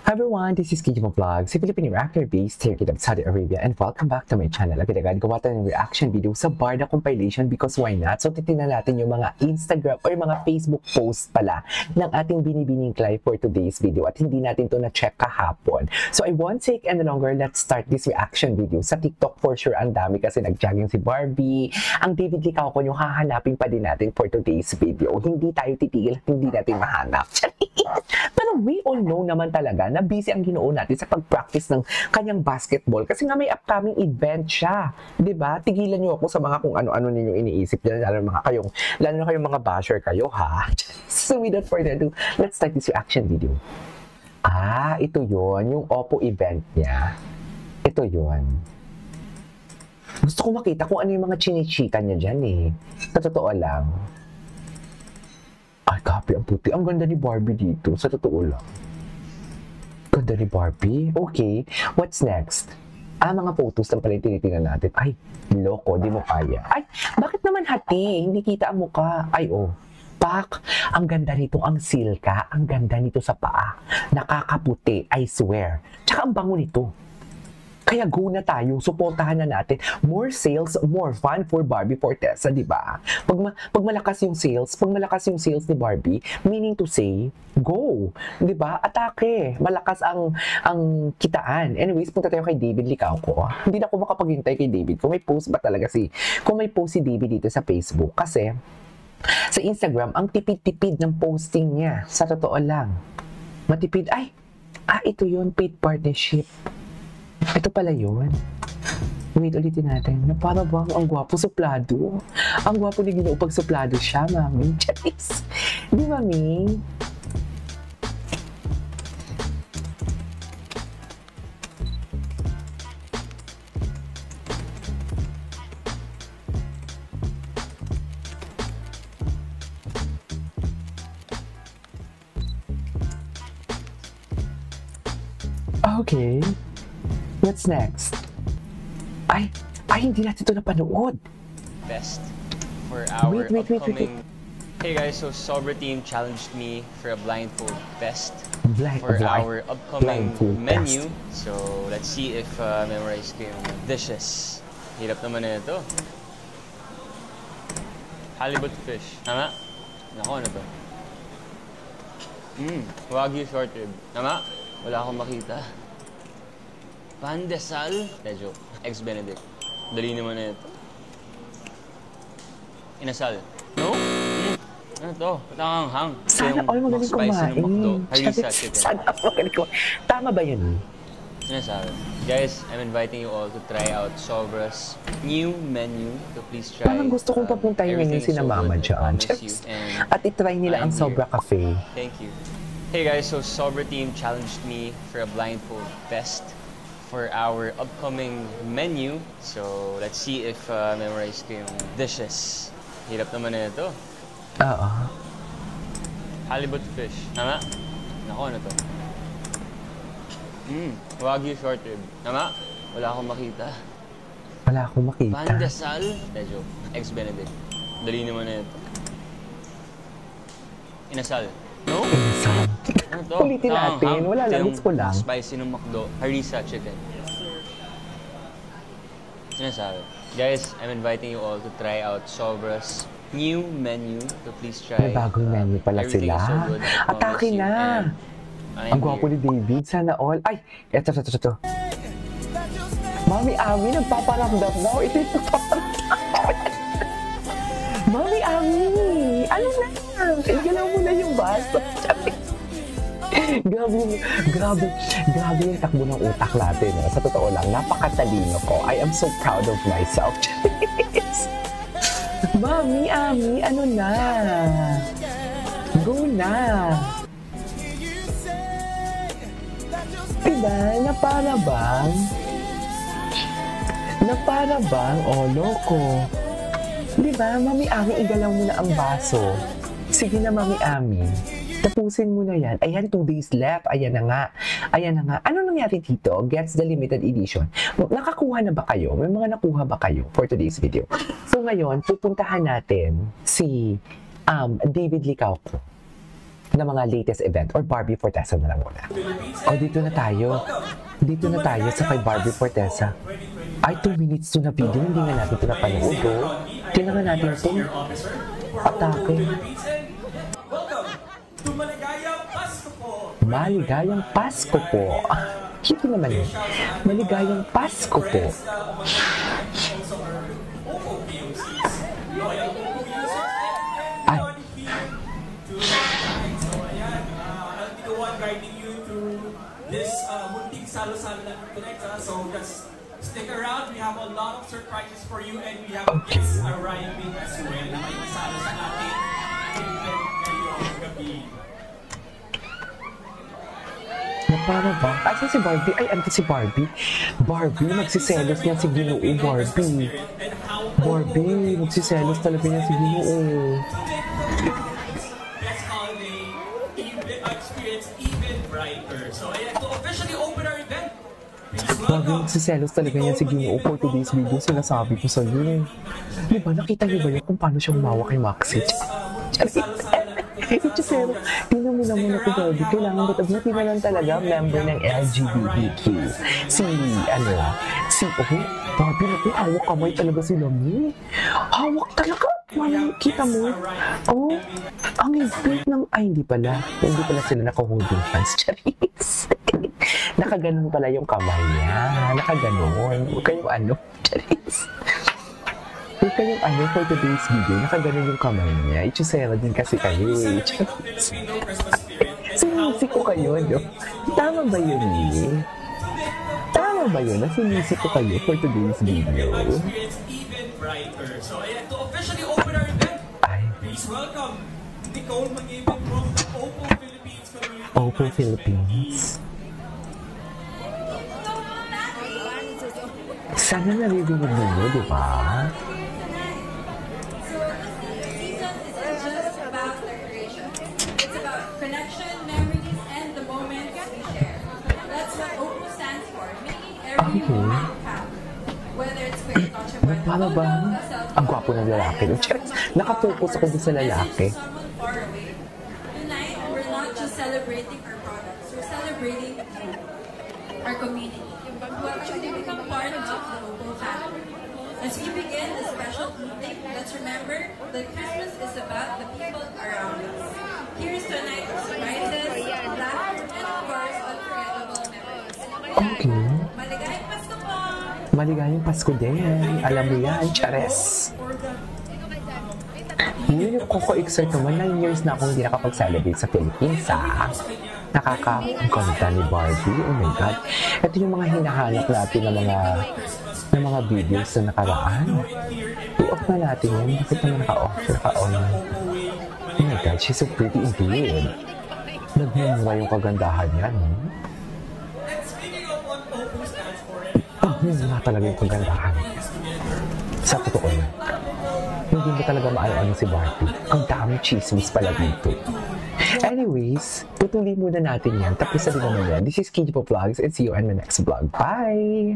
Hi everyone, this is Kijimo Vlog, si Filipino reactor based here in Saudi Arabia, and welcome back to my channel. Agad-agad gawa tayo ng reaction video sa Barda compilation because why not? So titignan natin yung mga Instagram or mga Facebook post pala ng ating binibining clip for today's video at hindi natin to na-check kahapon. So I won't take any longer, let's start this reaction video. Sa TikTok for sure ang dami kasi nag-jogging si Barbie. Ang David Licao ko yung hahanapin pa din natin for today's video. Hindi tayo titigil at hindi natin mahanap. Pero we all know naman talaga na busy ang Ginoo natin sa pag-practice ng kanyang basketball kasi nga may upcoming event siya. 'Di ba? Tigilan niyo ako sa mga kung ano-ano ninyo iniisip niyo, lalo na kayong mga basher kayo, ha? So without further ado, let's start this reaction video. Ito 'yon, yung Oppo event niya. Ito 'yon. Gusto ko makita kung ano yung mga chinichita niya diyan eh. Sa totoo lang. Ay, kape, ang puti. Ang ganda ni Barbie dito. Sa totoo lang. Ganda ni Barbie. Okay. What's next? Mga photos lang pala yung tinitingnan natin. Ay, loko. Di mo kaya. Ay, bakit naman hati? Hindi kita ang mukha. Ay, oh. Pak, ang ganda nito. Ang silka. Ang ganda nito sa paa. Nakakaputi. I swear. Tsaka ang bango nito. Kaya go na tayo, suportahan na natin. More sales, more fun for Barbie Fortesa, di ba? Pag malakas yung sales ni Barbie, meaning to say, go, di ba? Atake, malakas ang kitaan. Anyways, punta tayo kay David Licao ko. Hindi na ako makapaghintay kay David. Kung may post si David dito sa Facebook, kasi sa Instagram, ang tipid-tipid ng posting niya. Sa totoo lang. Matipid. Ito yun, paid partnership. Ito pala yun. Wait, ulitin natin. Na para bang ang gwapo suplado? Ang gwapo ni Ginoo pag suplado siya, mami. Charis. Di, mami? Okay. What's next? Ay, hindi natin ito napanood. Best for our upcoming... Hey guys, so Sobra team challenged me for a blindfold best for our upcoming menu. Best. So let's see if memorize ko yung dishes. Hirap naman na ito. Halibut fish. Tama? Nako, ano to? Wagyu short rib. Tama? Wala akong makita. Pandesal. Medyo. Ex-Benedict. Dali naman na ito. Inasal. No? Ano to? Patanghang-hang. Sana all magaling kumain. Harissa chicken. Sana all magaling kumain. Tama ba yun? Inasal. Guys, I'm inviting you all to try out Sobra's new menu. So please try. Parang gusto kong papuntahin ngayon sina Mama dyan. At itry nila ang Sobra Cafe. Thank you. Hey guys, so Sobra team challenged me for a blindfold best for our upcoming menu. So let's see if memorize ko yung dishes. Hirap naman na ito. Oo. Halibut fish. Tama? Nako, ano to? Wagyu short rib. Tama? Wala akong makita. Wala akong makita. Pandesal. Medyo. Ex-Benedict. Dali naman na ito. Inasal. No? Inasal. Ano to? Ulitin natin. Wala lang. Gusto ko lang. Spicy ng McDo. Harissa chicken. Sinasabi. Guys, I'm inviting you all to try out Sobra's new menu. So please try. May bagong menu pala sila. So atake na. Ang gwapo ni David. Sana all. Ay! Ito. Mami Ami, nagpaparamdam daw. Ito yung nagpaparamdam. Mami Ami! Ano na? Igalaw mo na yung baso. Grabe yung takbo ng utak natin. Sa totoo lang, napakatalino ko. I am so proud of myself. Mami Ami, ano na? Go na! Diba? Na para bang? Oh, loko. Diba? Mami Ami, igalaw mo na ang baso. Sige na, Mami Ami. Tapusin mo na yan. Ayan, 2 days left. Ayan na nga. Ano nangyari dito? Gets the limited edition. Nakakuha na ba kayo? May mga nakuha ba kayo for today's video? So ngayon, pupuntahan natin si David Licao ko. na mga latest event or Barbie Fortesa na lang muna. O, dito na tayo. Dito na tayo sa kay Barbie Fortesa. Ay, 2 minutes to na video. Hindi nga natin ito napanood, oh. Kailangan natin ito. Atake. Maligayang Pasko po! Maligayang Pasko po. Cute naman yun. Maligayang Pasko po. Ay. Guiding you through this munting salo-salo na connect. So just stick around. We have a lot of surprises for you and we have guests arriving as well na may isalo sa ating event ngayong gabi. Na para ba? Asa si Barbie? Ay, ano si Barbie? Barbie, magsiselos niya si Ginoo. Barbie. Barbie, magsiselos talaga niya si Ginoo. Next holiday, experience even brighter. So ayan, to officially open our event, Barbie, magsiselos talaga niya si Ginoo for today's video. Sinasabi ko sa iyo. Diba, nakita niyo ba yun kung paano siya umawak kay Maxi? Chusero, tingnan mo naman ako, Barbie. Kailangan ba buti na lang talaga member ng LGBTQ. Barbie, naku, hawak kamay talaga sila mo. Hawak talaga. Kita mo? Oh, ang higpit ng... Ay, hindi pala. Hindi pala sila naka-holding hands. Charis. Nakaganon pala yung kamay niya. Nakaganon. Huwag kayong ano. Charis. Huwag kayong ano for today's video. Nakaganon yung kamay niya. Ichusera din kasi kayo. Charis. Sinisi ko kayo, no? Tama ba yun, eh? Tama ba yun? Sinisi ko kayo for today's video. So ayan, to officially open our event, please welcome Nicole Magibin from the Oppo Philippines community. Oppo Philippines. Sana naririnig ninyo, di ba? So this season is just about decoration. It's about connection, memories, and the moments we share. That's what Oppo stands for, making every moment count. Whether it's quick touch of one Paano ba? Ang gwapo ng lalaki. Nakafocus ako din sa lalaki. Tonight, we're not just celebrating our products. We're celebrating you, our community, who actually become part of the Oppo family. As we begin this special evening, let's remember that Christmas is about the people around us. Here's to a night of surprises, laughter, and of course, unforgettable memories. Okay. Maligayang Pasko po! Maligayang Pasko din. Alam mo yan, Chares. Yun yung koko-excite naman. 9 years na akong hindi nakapag-celebrate sa Philippines, ha? Nakaka-ganda ni Barbie. Oh my God. Ito yung mga hinahanap natin ng mga videos na nakaraan. I-off na natin yun. Bakit naman naka-off? Naka-on. Oh my God, she's so pretty indeed. Nagmumura yung kagandahan niya, no? Nga talaga yung kagandahan. Sa totoo na. Hindi mo talaga maano-ano si Barbie. Ang dami chismis pala dito. Anyways, tutuloy muna natin yan. Tapos na din naman yan. This is KJ Vlogs and see you on my next vlog. Bye!